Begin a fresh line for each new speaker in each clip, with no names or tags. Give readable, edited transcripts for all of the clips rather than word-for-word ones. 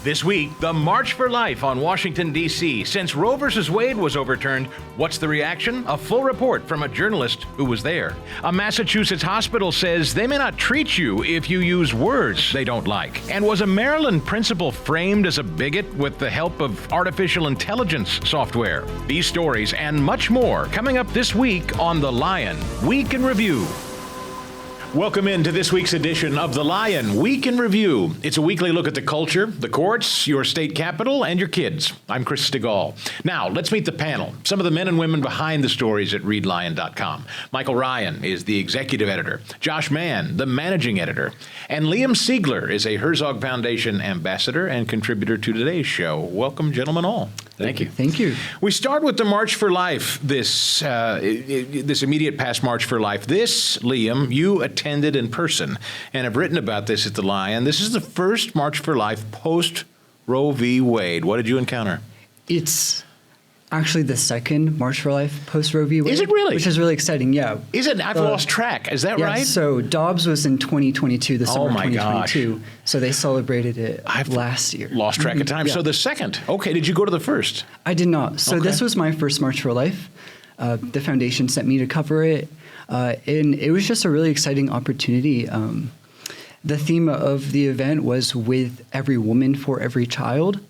This week, the March for Life on Washington, D.C. Since Roe v. Wade was overturned, what's the reaction? A full report from a journalist who was there. A Massachusetts hospital says they may not treat you if you use words they don't like. And was a Maryland principal framed as a bigot with the help of artificial intelligence software? These stories and much more coming up this week on The Lion Week in Review. Welcome into this week's edition of The Lion Week in Review. It's a weekly look at the culture, the courts, your state capitol, and your kids. I'm Chris Stigall. Now, let's meet the panel. Some of the men and women behind the stories at readlion.com. Michael Ryan is the executive editor. Josh Mann, the managing editor. And Liam Siegler is a Herzog Foundation ambassador and contributor to today's show. Welcome, gentlemen all.
Thank you.
Thank you.
We start with the March for Life, this immediate past March for Life. This, Liam, you attended in person and have written about this at The Lion. This is the first March for Life post Roe v. Wade. What did you encounter?
It's actually the second March for Life post Roe v. Wade.
Is it really?
Which is really exciting, yeah.
Is it? I've lost track. Is that right?
So Dobbs was in 2022, the summer of 2022.
Gosh.
So they celebrated it last year.
Lost track of time.
Yeah.
So the second. Okay, did you go to the first?
I did not. So
Okay.
this was my first March for Life. The foundation sent me to cover it. And it was just a really exciting opportunity. The theme of the event was with every woman for every child.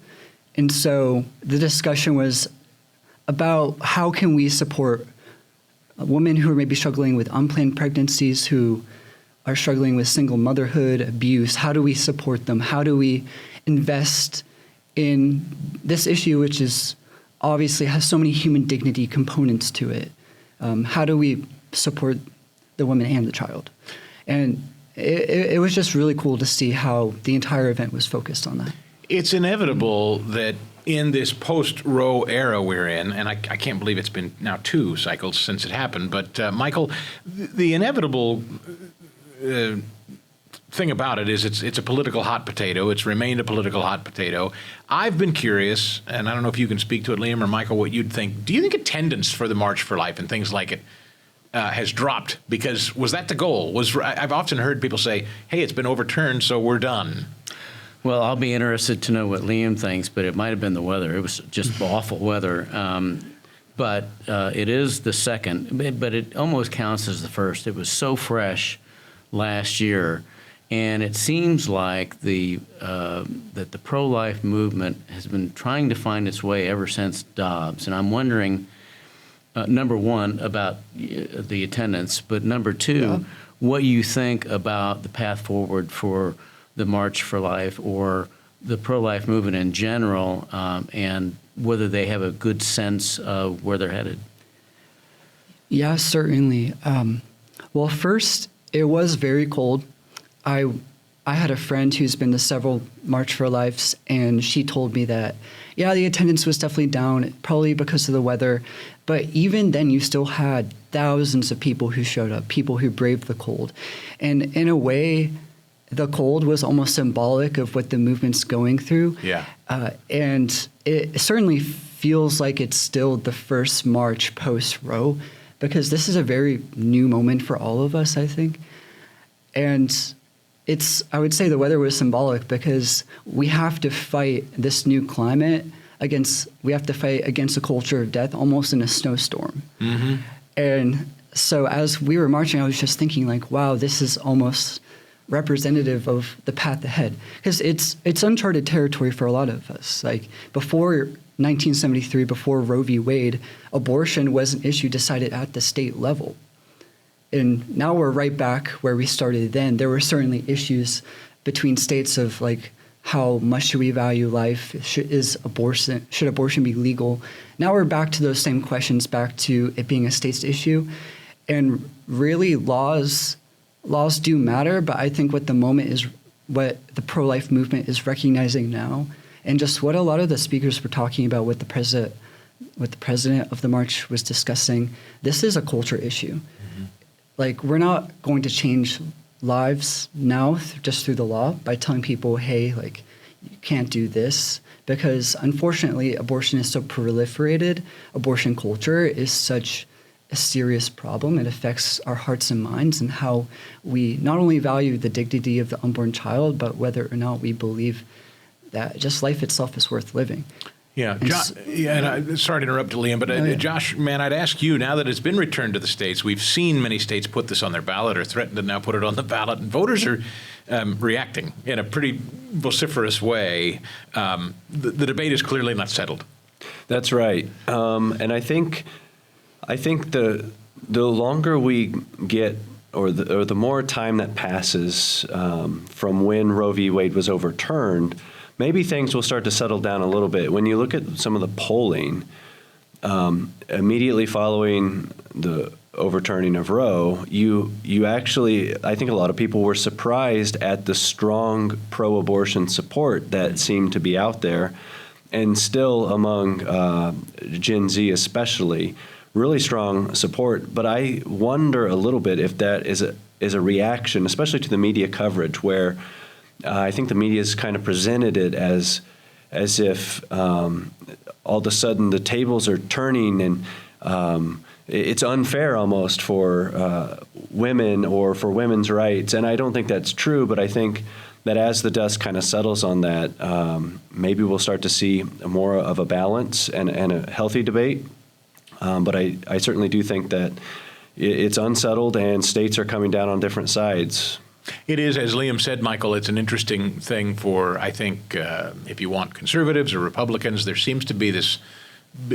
And so the discussion was about how can we support women who are maybe struggling with unplanned pregnancies, who are struggling with single motherhood, abuse. How do we support them? How do we invest in this issue, which is obviously has so many human dignity components to it? How do we support the woman and the child? And it was just really cool to see how the entire event was focused on that.
It's inevitable that in this post-Roe era we're in, and I can't believe it's been now 2 cycles since it happened, but Michael, the inevitable thing about it is it's a political hot potato. It's remained a political hot potato. I've been curious, and I don't know if you can speak to it, Liam or Michael, what you'd think. Do you think attendance for the March for Life and things like it has dropped? Because was that the goal? I've often heard people say, hey, it's been overturned, so we're done.
Well, I'll be interested to know what Liam thinks, but it might have been the weather. It was just awful weather. But it is the second, but it almost counts as the first. It was so fresh last year, and it seems like that the pro-life movement has been trying to find its way ever since Dobbs. And I'm wondering, number one, about the attendance, but number two, what you think about the path forward for the March for Life or the pro-life movement in general, and whether they have a good sense of where they're headed.
Yeah, certainly. Well, first, it was very cold. I had a friend who's been to several March for Lives, and she told me that, yeah, the attendance was definitely down, probably because of the weather. But even then, you still had thousands of people who showed up, people who braved the cold. And in a way, the cold was almost symbolic of what the movement's going through.
Yeah.
And it certainly feels like it's still the first march post-Roe, because this is a very new moment for all of us, I think. And I would say the weather was symbolic because we have to fight this new climate we have to fight against a culture of death almost in a snowstorm. Mm-hmm. And so as we were marching, I was just thinking like, wow, this is almost representative of the path ahead, because it's uncharted territory for a lot of us. Like before 1973, before Roe v. Wade, abortion was an issue decided at the state level. And now we're right back where we started then. There were certainly issues between states of like, how much should we value life? Should abortion be legal? Now we're back to those same questions, back to it being a state's issue. And really laws do matter, but I think what the pro-life movement is recognizing now, and just what a lot of the speakers were talking about, what the president of the march was discussing, this is a culture issue. Mm-hmm. Like, we're not going to change lives now just through the law by telling people, hey, like, you can't do this, because unfortunately abortion is so proliferated. Abortion culture is such a serious problem. It affects our hearts and minds and how we not only value the dignity of the unborn child, but whether or not we believe that just life itself is worth living.
Yeah, sorry to interrupt, Liam, but Josh, man, I'd ask you, now that it's been returned to the states, we've seen many states put this on their ballot or threaten to now put it on the ballot, and voters are reacting in a pretty vociferous way. The debate is clearly not settled.
That's right, and I think the longer we get, or the more time that passes from when Roe v. Wade was overturned, maybe things will start to settle down a little bit. When you look at some of the polling, immediately following the overturning of Roe, you actually, I think a lot of people were surprised at the strong pro-abortion support that seemed to be out there, and still among Gen Z especially, really strong support. But I wonder a little bit if that is a reaction, especially to the media coverage, where I think the media has kind of presented it as if all of a sudden the tables are turning, and it's unfair almost for women or for women's rights. And I don't think that's true, but I think that as the dust kind of settles on that, maybe we'll start to see more of a balance and a healthy debate. But I certainly do think that it's unsettled, and states are coming down on different sides.
It is, as Liam said, Michael, it's an interesting thing for, I think, if you want conservatives or Republicans, there seems to be this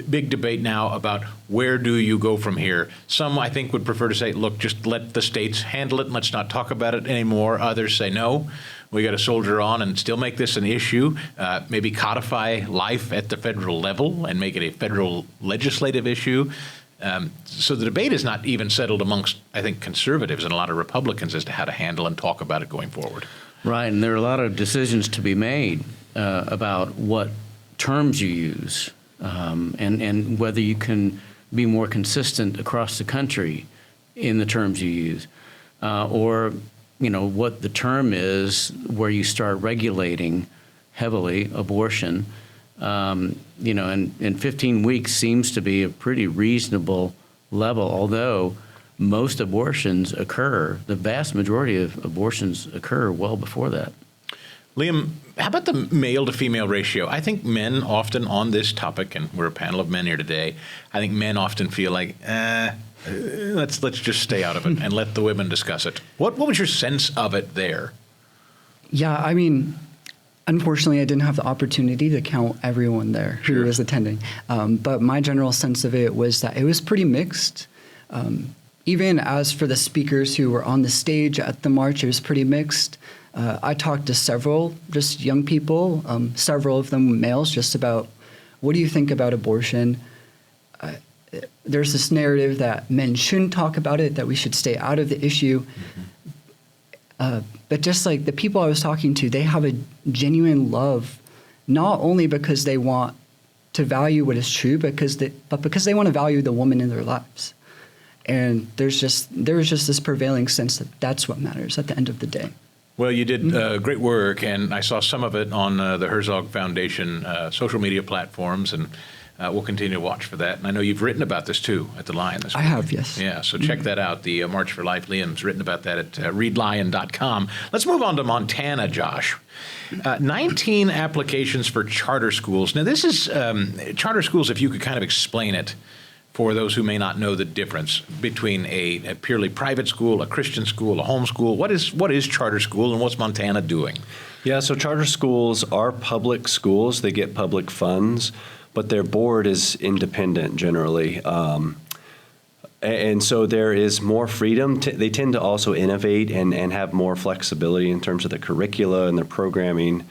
big debate now about where do you go from here. Some, I think, would prefer to say, look, just let the states handle it and let's not talk about it anymore. Others say, no, we got to soldier on and still make this an issue, maybe codify life at the federal level and make it a federal legislative issue. So the debate is not even settled amongst, I think, conservatives and a lot of Republicans as to how to handle and talk about it going forward.
Right, and there are a lot of decisions to be made about what terms you use and whether you can be more consistent across the country in the terms you use, or what the term is where you start regulating heavily abortion. And 15 weeks seems to be a pretty reasonable level, although most abortions occur, the vast majority of abortions occur well before that.
Liam, how about the male to female ratio? I think men often on this topic, and we're a panel of men here today, I think men often feel like, let's just stay out of it and let the women discuss it. What was your sense of it there?
Yeah, I mean, unfortunately, I didn't have the opportunity to count everyone there who was attending. But my general sense of it was that it was pretty mixed. Even as for the speakers who were on the stage at the march, it was pretty mixed. I talked to several just young people, several of them males, just about what do you think about abortion? There's this narrative that men shouldn't talk about it, that we should stay out of the issue. But just like the people I was talking to, they have a genuine love, not only because they want to value what is true, but because they want to value the woman in their lives. And there was just this prevailing sense that that's what matters at the end of the day.
Well, you did great work, and I saw some of it on the Herzog Foundation social media platforms, and we'll continue to watch for that. And I know you've written about this, too, at The Lion this week.
I have, yes.
Yeah, so check that out, the March for Life. Liam's written about that at readlion.com. Let's move on to Montana, Josh. 19 applications for charter schools. Now, this is charter schools, if you could kind of explain it for those who may not know the difference between a purely private school, a Christian school, a homeschool. What is charter school, and what's Montana doing?
Yeah, so charter schools are public schools. They get public funds, but their board is independent generally. And so there is more freedom. They tend to also innovate and have more flexibility in terms of the curricula and their programming.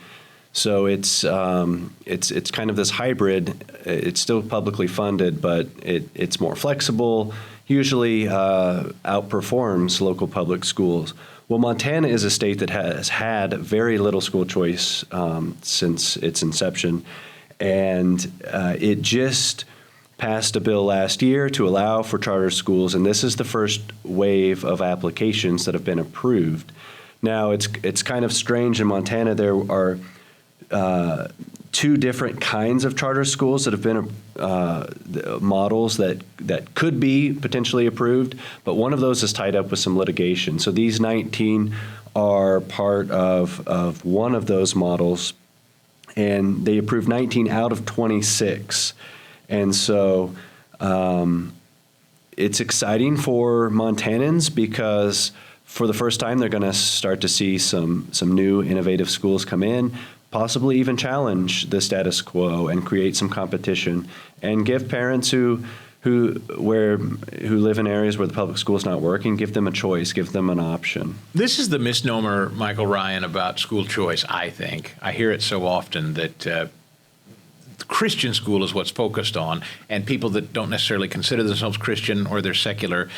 So it's kind of this hybrid. It's still publicly funded, but it's more flexible, usually outperforms local public schools. Well, Montana is a state that has had very little school choice since its inception, and it just passed a bill last year to allow for charter schools, and this is the first wave of applications that have been approved. Now, it's kind of strange in Montana. There are two different kinds of charter schools that have been models that could be potentially approved, but one of those is tied up with some litigation. So these 19 are part of one of those models, and they approved 19 out of 26. And so it's exciting for Montanans because for the first time they're going to start to see some new innovative schools come in, possibly even challenge the status quo and create some competition and give parents who live in areas where the public school is not working, give them a choice, give them an option.
This is the misnomer, Michael Ryan, about school choice, I think. I hear it so often that Christian school is what's focused on, and people that don't necessarily consider themselves Christian or they're secular,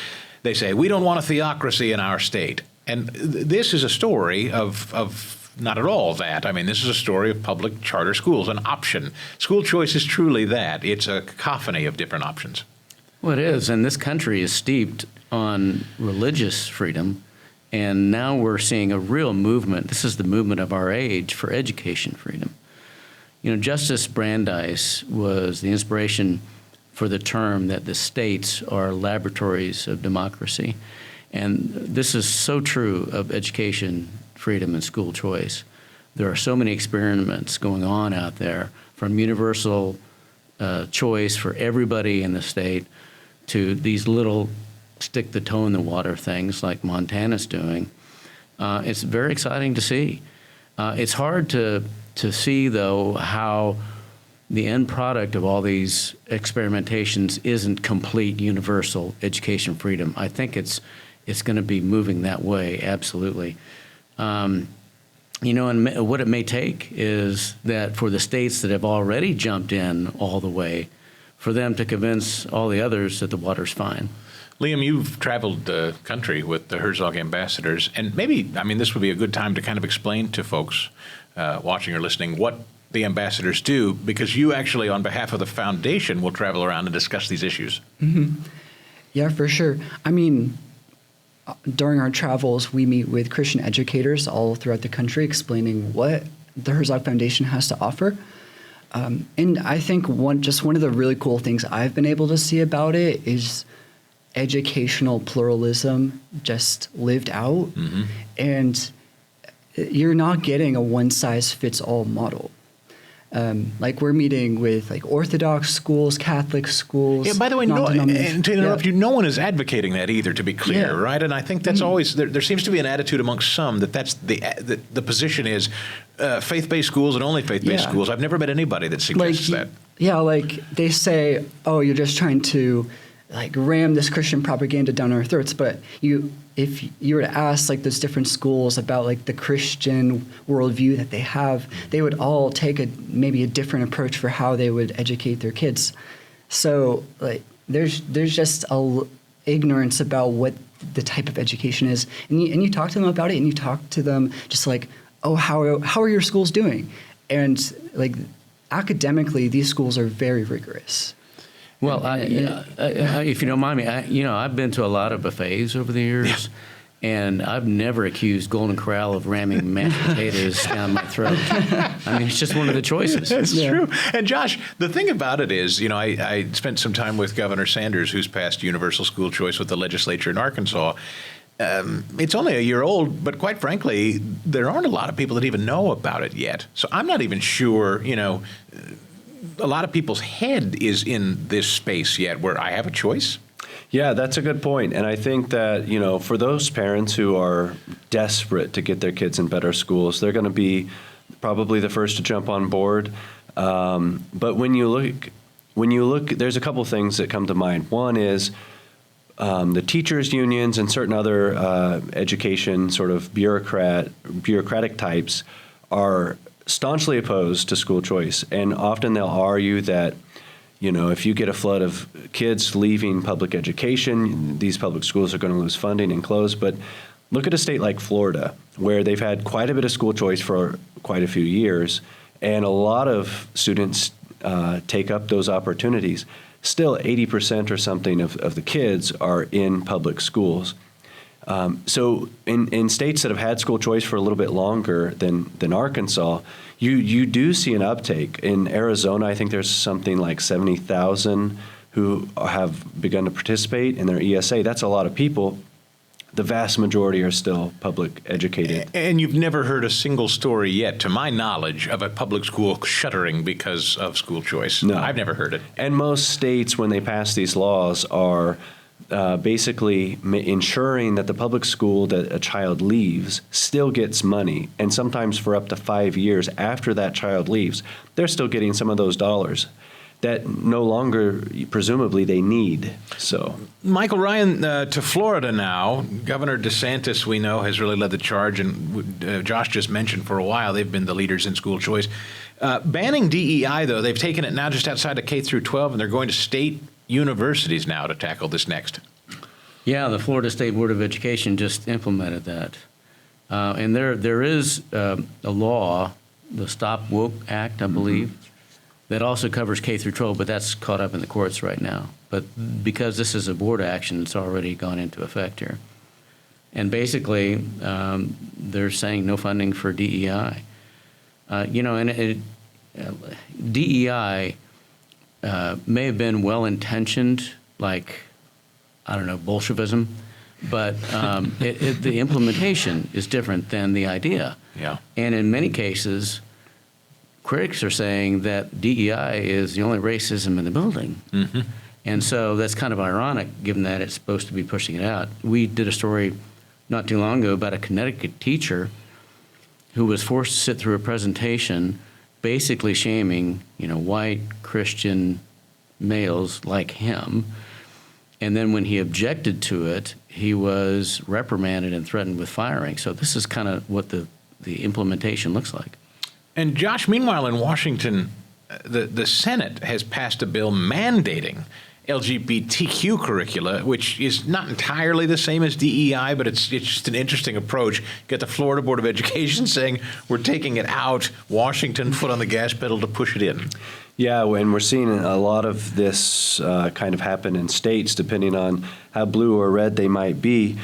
they say, we don't want a theocracy in our state. And this is a story of not at all that. I mean, this is a story of public charter schools, an option. School choice is truly that. It's a cacophony of different options.
Well, it is, and this country is steeped on religious freedom, and now we're seeing a real movement. This is the movement of our age for education freedom. You know, Justice Brandeis was the inspiration for the term that the states are laboratories of democracy, and this is so true of education freedom and school choice. There are so many experiments going on out there, from universal choice for everybody in the state to these little stick the toe in the water things like Montana's doing. It's very exciting to see. It's hard to see, though, how the end product of all these experimentations isn't complete universal education freedom. I think it's going to be moving that way, absolutely. You know, and what it may take is that for the states that have already jumped in all the way, for them to convince all the others that the water's fine.
Liam, you've traveled the country with the Herzog ambassadors, and maybe, I mean, this would be a good time to kind of explain to folks watching or listening what the ambassadors do, because you actually, on behalf of the foundation, will travel around and discuss these issues.
Mm-hmm. Yeah, for sure. I mean, during our travels, we meet with Christian educators all throughout the country explaining what the Herzog Foundation has to offer. And I think one of the really cool things I've been able to see about it is educational pluralism just lived out. Mm-hmm. And you're not getting a one-size-fits-all model. Like we're meeting with like Orthodox schools, Catholic schools.
Yeah, by the way, and to interrupt you, no one is advocating that either, to be clear, right? And I think that's always, there seems to be an attitude amongst some that that's the position is faith-based schools and only faith-based schools. I've never met anybody that suggests that. Yeah,
like they say, oh, you're just trying to like ram this Christian propaganda down our throats, but if you were to ask like those different schools about like the Christian worldview that they have, they would all take maybe a different approach for how they would educate their kids. So like there's just ignorance about what the type of education is, and you talk to them about it, and you talk to them just like, oh, how are your schools doing? And like academically, these schools are very rigorous.
Well, if you don't mind me, I've been to a lot of buffets over the years, and I've never accused Golden Corral of ramming mashed potatoes down my throat. I mean, it's just one of the choices.
That's true. And Josh, the thing about it is, I spent some time with Governor Sanders, who's passed universal school choice with the legislature in Arkansas. It's only a year old, but quite frankly, there aren't a lot of people that even know about it yet. So I'm not even sure, a lot of people's head is in this space yet where I have a choice.
Yeah, that's a good point. And I think that, for those parents who are desperate to get their kids in better schools, they're going to be probably the first to jump on board. But when you look, there's a couple things that come to mind. One is the teachers' unions and certain other education sort of bureaucratic types are staunchly opposed to school choice, and often they'll argue that, if you get a flood of kids leaving public education, these public schools are going to lose funding and close. But look at a state like Florida, where they've had quite a bit of school choice for quite a few years, and a lot of students take up those opportunities. Still, 80% or something of the kids are in public schools. So in states that have had school choice for a little bit longer than Arkansas, you do see an uptake. In Arizona, I think there's something like 70,000 who have begun to participate in their ESA. That's a lot of people. the vast majority are still public educated.
And you've never heard a single story yet, to my knowledge, of a public school shuttering because of school choice.
No.
I've never heard it.
And most states, when they pass these laws, are basically ensuring that the public school that a child leaves still gets money. And sometimes for up to 5 years after that child leaves, they're still getting some of those dollars that no longer, presumably, they need. So,
Michael Ryan, to Florida now. Governor DeSantis, we know, has really led the charge, and Josh just mentioned for a while they've been the leaders in school choice. Banning DEI, though, they've taken it now just outside of K through 12, and they're going to state universities now to tackle this next.
Yeah, the Florida State Board of Education just implemented that. And there is a law, the Stop Woke Act, I believe, that also covers K through 12, but that's caught up in the courts right now. But because this is a board action, it's already gone into effect here. And basically, they're saying no funding for DEI. DEI may have been well-intentioned, like, I don't know, Bolshevism, but the implementation is different than the idea.
Yeah.
And in many cases, critics are saying that DEI is the only racism in the building.
Mm-hmm.
And so that's kind of ironic, given that it's supposed to be pushing it out. We did a story not too long ago about a Connecticut teacher who was forced to sit through a presentation basically shaming, white Christian males like him. And then when he objected to it, he was reprimanded and threatened with firing. So this is kind of what the implementation looks like.
And Josh, meanwhile, in Washington, the Senate has passed a bill mandating LGBTQ curricula, which is not entirely the same as DEI, but it's just an interesting approach. You get the Florida Board of Education saying we're taking it out. Washington foot on the gas pedal to push it in.
yeah, and we're seeing a lot of this kind of happen in states, depending on how blue or red they might be.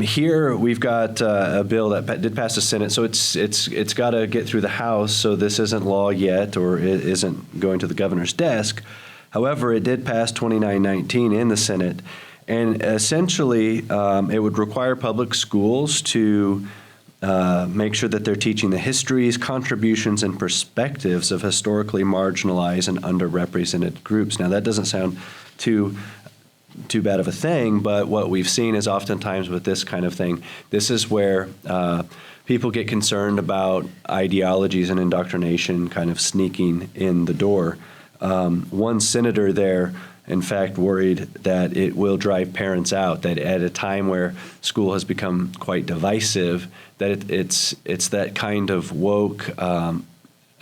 Here we've got a bill that did pass the Senate, so it's got to get through the House. So this isn't law yet, or it isn't going to the governor's desk. However, it did pass 2919 in the Senate, and essentially it would require public schools to make sure that they're teaching the histories, contributions, and perspectives of historically marginalized and underrepresented groups. Now, that doesn't sound too bad of a thing, but what we've seen is oftentimes with this kind of thing, this is where people get concerned about ideologies and indoctrination kind of sneaking in the door. One senator there, in fact, worried that it will drive parents out, that at a time where school has become quite divisive, that it's that kind of woke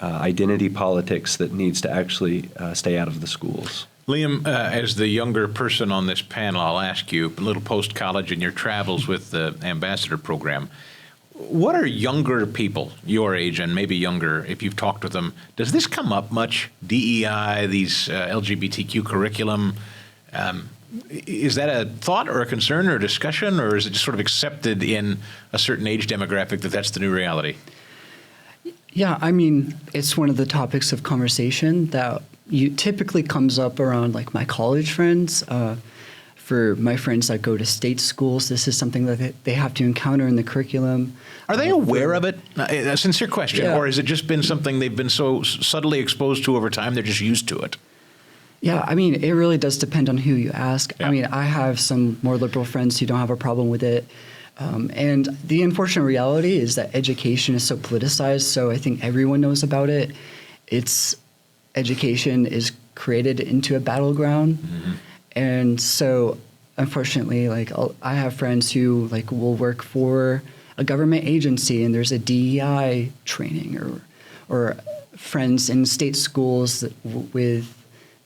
identity politics that needs to actually stay out of the schools.
Liam, as the younger person on this panel, I'll ask you, a little post-college in your travels with the ambassador program, what are younger people, your age and maybe younger, if you've talked with them, does this come up much? DEI, these LGBTQ curriculum, is that a thought or a concern or a discussion, or is it just sort of accepted in a certain age demographic that that's the new reality?
Yeah, I mean, it's one of the topics of conversation that typically comes up around like my college friends. For my friends that go to state schools, this is something that they have to encounter in the curriculum.
Are they aware of it? A sincere question.
Yeah.
Or has it just been something they've been so subtly exposed to over time, they're just used to it?
Yeah, I mean, it really does depend on who you ask.
Yeah.
I mean, I have some more liberal friends who don't have a problem with it. And the unfortunate reality is that education is so politicized, so I think everyone knows about it. Education is created into a battleground. Mm-hmm. And so, unfortunately, like I have friends who like will work for a government agency, and there's a DEI training, or friends in state schools that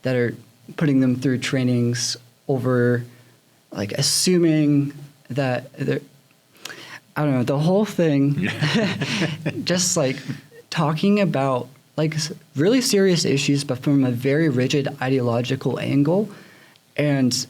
are putting them through trainings over, like, assuming that I don't know, the whole thing, just like talking about like really serious issues, but from a very rigid ideological angle. And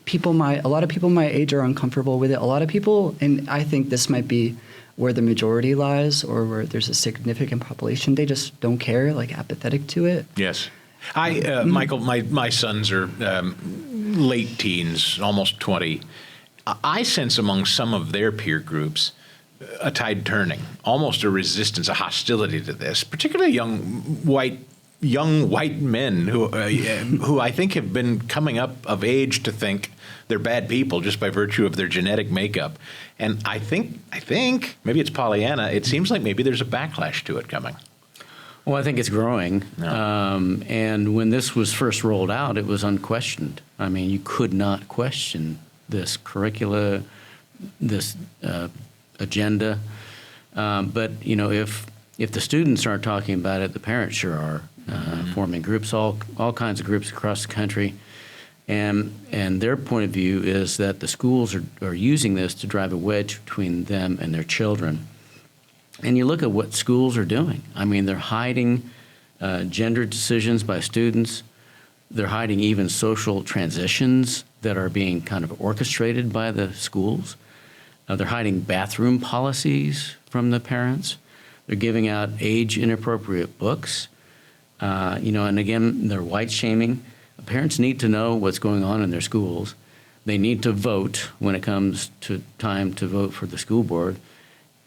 a lot of people my age are uncomfortable with it. A lot of people, and I think this might be where the majority lies, or where there's a significant population, they just don't care, like apathetic to it.
Yes. Michael, my sons are late teens, almost 20. I sense among some of their peer groups a tide turning, almost a resistance, a hostility to this, particularly young white men who I think have been coming up of age to think they're bad people just by virtue of their genetic makeup. And I think maybe it's Pollyanna. It seems like maybe there's a backlash to it coming.
Well, I think it's growing.
Yeah.
And when this was first rolled out, it was unquestioned. I mean, you could not question this curricula, this agenda. But, you know, if the students aren't talking about it, the parents sure are, forming groups, all kinds of groups across the country. And their point of view is that the schools are using this to drive a wedge between them and their children. And you look at what schools are doing. I mean, they're hiding gender decisions by students. They're hiding even social transitions that are being kind of orchestrated by the schools. They're hiding bathroom policies from the parents. They're giving out age-inappropriate books. And again, they're white shaming. Parents need to know what's going on in their schools. They need to vote when it comes to time to vote for the school board.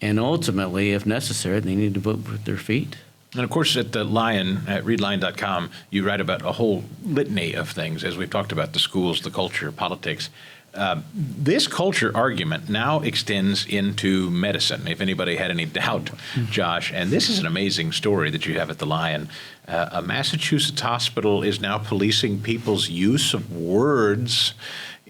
And ultimately, if necessary, they need to vote with their feet.
And of course, at the Lion, at readlion.com, you write about a whole litany of things, as we've talked about, the schools, the culture, politics. This culture argument now extends into medicine, if anybody had any doubt, Josh. And this is an amazing story that you have at the Lion. A Massachusetts hospital is now policing people's use of words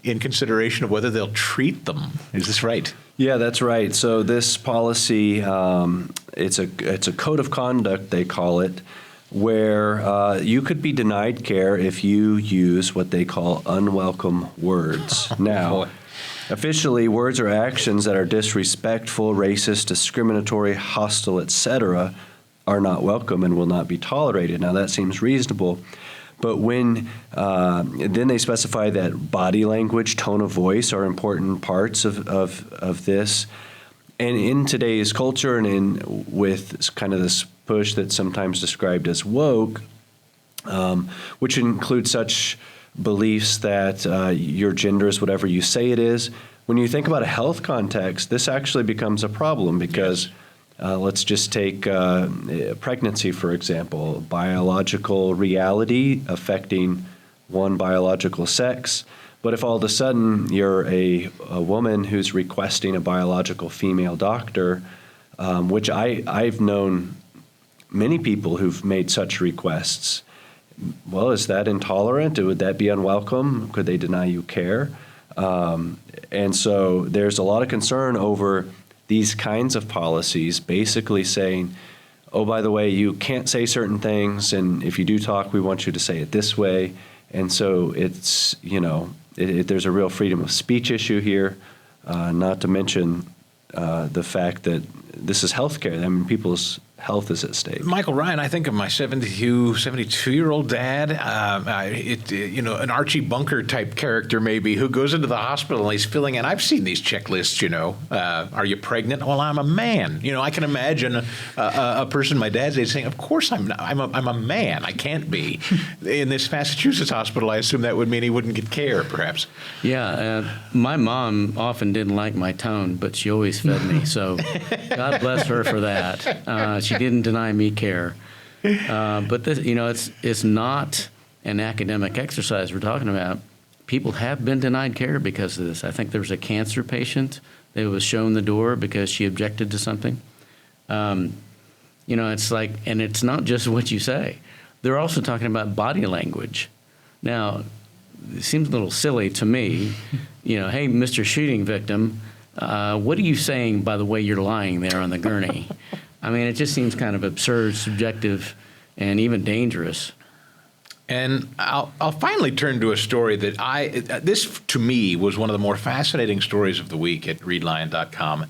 in consideration of whether they'll treat them. Is this right?
Yeah, that's right. So this policy, it's a code of conduct, they call it, where you could be denied care if you use what they call unwelcome words. Now, officially, words or actions that are disrespectful, racist, discriminatory, hostile, etc., are not welcome and will not be tolerated. Now, that seems reasonable. But when then they specify that body language, tone of voice are important parts of this. And in today's culture and with kind of this push that's sometimes described as woke, which includes such beliefs that your gender is whatever you say it is, when you think about a health context, this actually becomes a problem because let's just take pregnancy, for example, biological reality affecting one biological sex. But if all of a sudden you're a woman who's requesting a biological female doctor, which I've known many people who've made such requests, well, is that intolerant? Would that be unwelcome? Could they deny you care? And so there's a lot of concern over these kinds of policies basically saying, oh, by the way, you can't say certain things, and if you do talk, we want you to say it this way. And so it's, there's a real freedom of speech issue here, not to mention the fact that this is healthcare. I mean, people's health is at stake.
Michael Ryan, I think of my 72-year-old dad, an Archie Bunker type character maybe, who goes into the hospital and he's filling in. I've seen these checklists, are you pregnant? Well, I'm a man. I can imagine a person my dad's age saying, of course I'm not. I'm a man. I can't be. In this Massachusetts hospital, I assume that would mean he wouldn't get care, perhaps.
Yeah, my mom often didn't like my tone, but she always fed me. So God bless her for that. She didn't deny me care. But this, it's not an academic exercise we're talking about. People have been denied care because of this. I think there was a cancer patient that was shown the door because she objected to something. It's like, and it's not just what you say. They're also talking about body language. Now, it seems a little silly to me. Hey, Mr. Shooting Victim, what are you saying by the way you're lying there on the gurney? I mean, it just seems kind of absurd, subjective, and even dangerous.
And I'll finally turn to a story that this to me was one of the more fascinating stories of the week at readlion.com.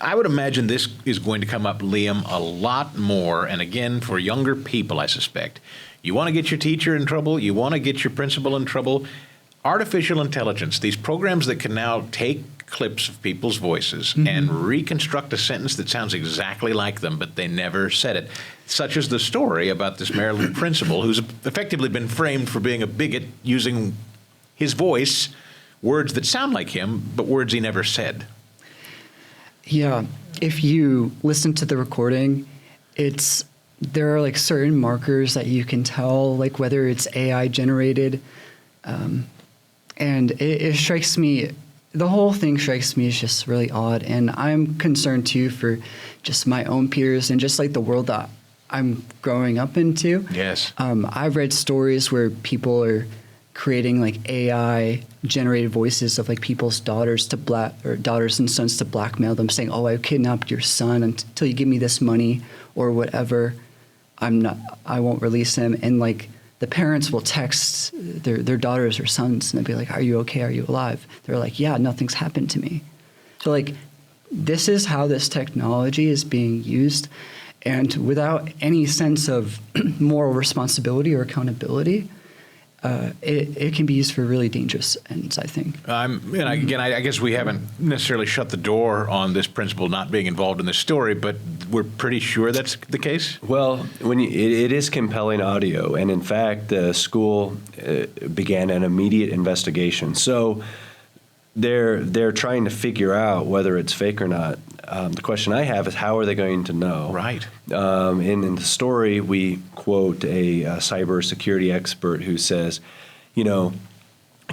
I would imagine this is going to come up, Liam, a lot more, and again, for younger people, I suspect. You want to get your teacher in trouble, you want to get your principal in trouble. Artificial intelligence, these programs that can now take clips of people's voices and reconstruct a sentence that sounds exactly like them, but they never said it. Such as the story about this Maryland principal who's effectively been framed for being a bigot using his voice words that sound like him, but words he never said.
Yeah, if you listen to the recording, there are like certain markers that you can tell, like whether it's AI generated, and it strikes me. The whole thing strikes me as just really odd, and I'm concerned too for just my own peers and just like the world that I'm growing up into.
Yes.
I've read stories where people are creating like AI generated voices of like people's daughters daughters and sons to blackmail them, saying, "Oh, I kidnapped your son until you give me this money or whatever. I won't release him." And like the parents will text their daughters or sons and they'll be like, "Are you okay? Are you alive?" They're like, "Yeah, nothing's happened to me." So like, this is how this technology is being used. And without any sense of moral responsibility or accountability, it can be used for really dangerous ends, I think.
I guess we haven't necessarily shut the door on this principal not being involved in this story, but we're pretty sure that's the case?
Well, it is compelling audio, and in fact, the school began an immediate investigation. So they're trying to figure out whether it's fake or not. The question I have is, how are they going to know?
Right.
In the story, we quote a cybersecurity expert who says, a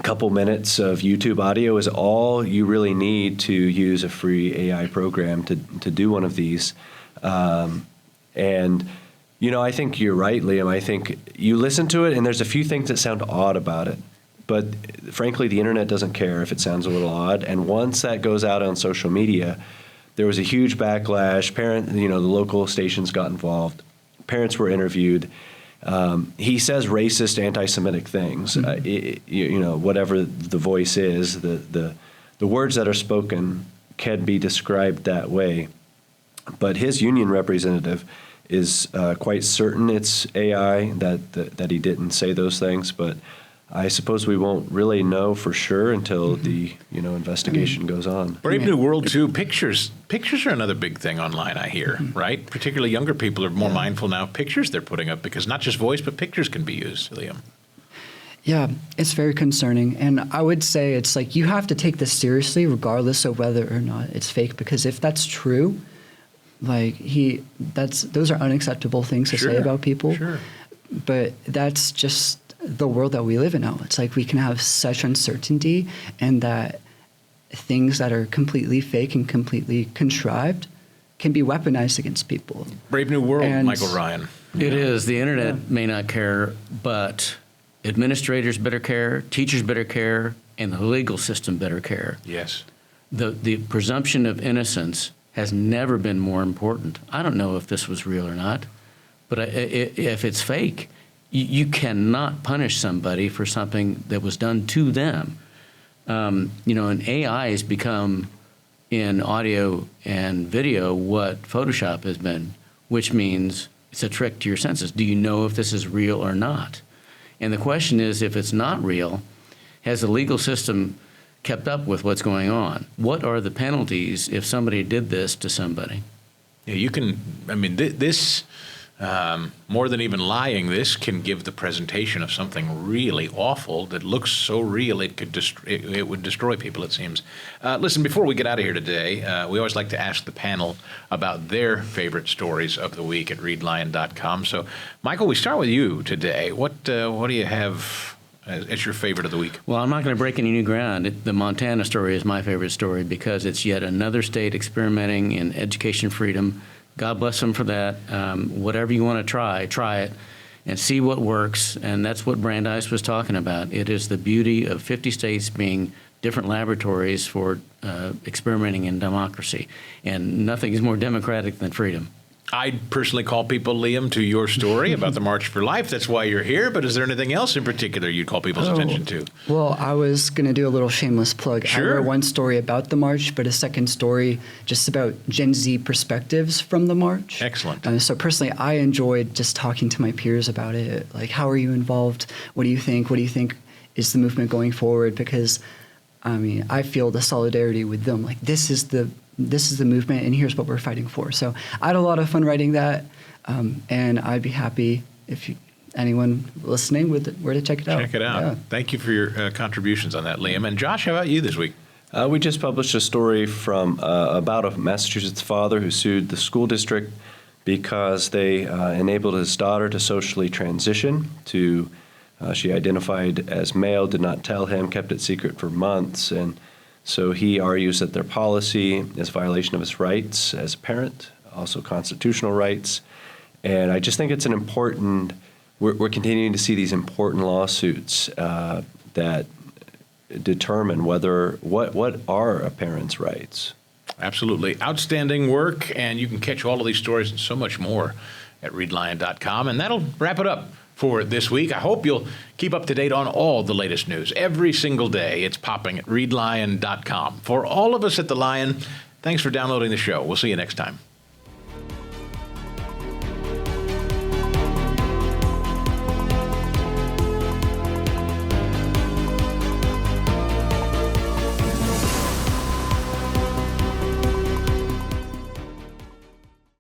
couple minutes of YouTube audio is all you really need to use a free AI program to do one of these. I think you're right, Liam. I think you listen to it, and there's a few things that sound odd about it. But frankly, the internet doesn't care if it sounds a little odd. And once that goes out on social media, there was a huge backlash. The local stations got involved. Parents were interviewed. He says racist, anti-Semitic things. Whatever the voice is, the words that are spoken can be described that way. But his union representative is quite certain it's AI, that he didn't say those things. But I suppose we won't really know for sure until the investigation goes on.
Brave New World too. Pictures are another big thing online, I hear, right? Particularly younger people are more mindful now of pictures they're putting up, because not just voice, but pictures can be used, Liam.
Yeah, it's very concerning. And I would say it's like you have to take this seriously regardless of whether or not it's fake, because if that's true, those are unacceptable things to say about people.
Sure.
But that's just the world that we live in now. It's like we can have such uncertainty, and that things that are completely fake and completely contrived can be weaponized against people.
Brave New World, Michael Ryan.
It is. The internet may not care, but administrators better care, teachers better care, and the legal system better care.
Yes.
The presumption of innocence has never been more important. I don't know if this was real or not, but if it's fake, you cannot punish somebody for something that was done to them. And AI has become, in audio and video, what Photoshop has been, which means it's a trick to your senses. Do you know if this is real or not? And the question is, if it's not real, has the legal system kept up with what's going on? What are the penalties if somebody did this to somebody?
Yeah, you can, this, more than even lying, this can give the presentation of something really awful that looks so real it would destroy people, it seems. Listen, before we get out of here today, we always like to ask the panel about their favorite stories of the week at readlion.com. So, Michael, we start with you today. What do you have as your favorite of the week?
Well, I'm not going to break any new ground. The Montana story is my favorite story because it's yet another state experimenting in education freedom. God bless them for that. Whatever you want to try it and see what works. And that's what Brandeis was talking about. It is the beauty of 50 states being different laboratories for experimenting in democracy. And nothing is more democratic than freedom.
I personally call people, Liam, to your story about the March for Life. That's why you're here. But is there anything else in particular you'd call people's attention to?
Well, I was going to do a little shameless plug.
Sure.
I wrote one story about the march, but a second story just about Gen Z perspectives from the march.
Excellent.
So personally, I enjoyed just talking to my peers about it. Like, how are you involved? What do you think? What do you think is the movement going forward? Because, I feel the solidarity with them. Like, this is the movement, and here's what we're fighting for. So I had a lot of fun writing that, and I'd be happy if anyone listening where to check it out.
Check it out.
Yeah.
Thank you for your contributions on that, Liam. And Josh, how about you this week?
We just published a story from about a Massachusetts father who sued the school district because they enabled his daughter to socially transition to, she identified as male, did not tell him, kept it secret for months. And so he argues that their policy is a violation of his rights as a parent, also constitutional rights. And I just think it's an important, we're continuing to see these important lawsuits that determine what are a parent's rights.
Absolutely. Outstanding work, and you can catch all of these stories and so much more at readlion.com. And that'll wrap it up for this week. I hope you'll keep up to date on all the latest news. Every single day, it's popping at readlion.com. For all of us at The Lion, thanks for downloading the show. We'll see you next time.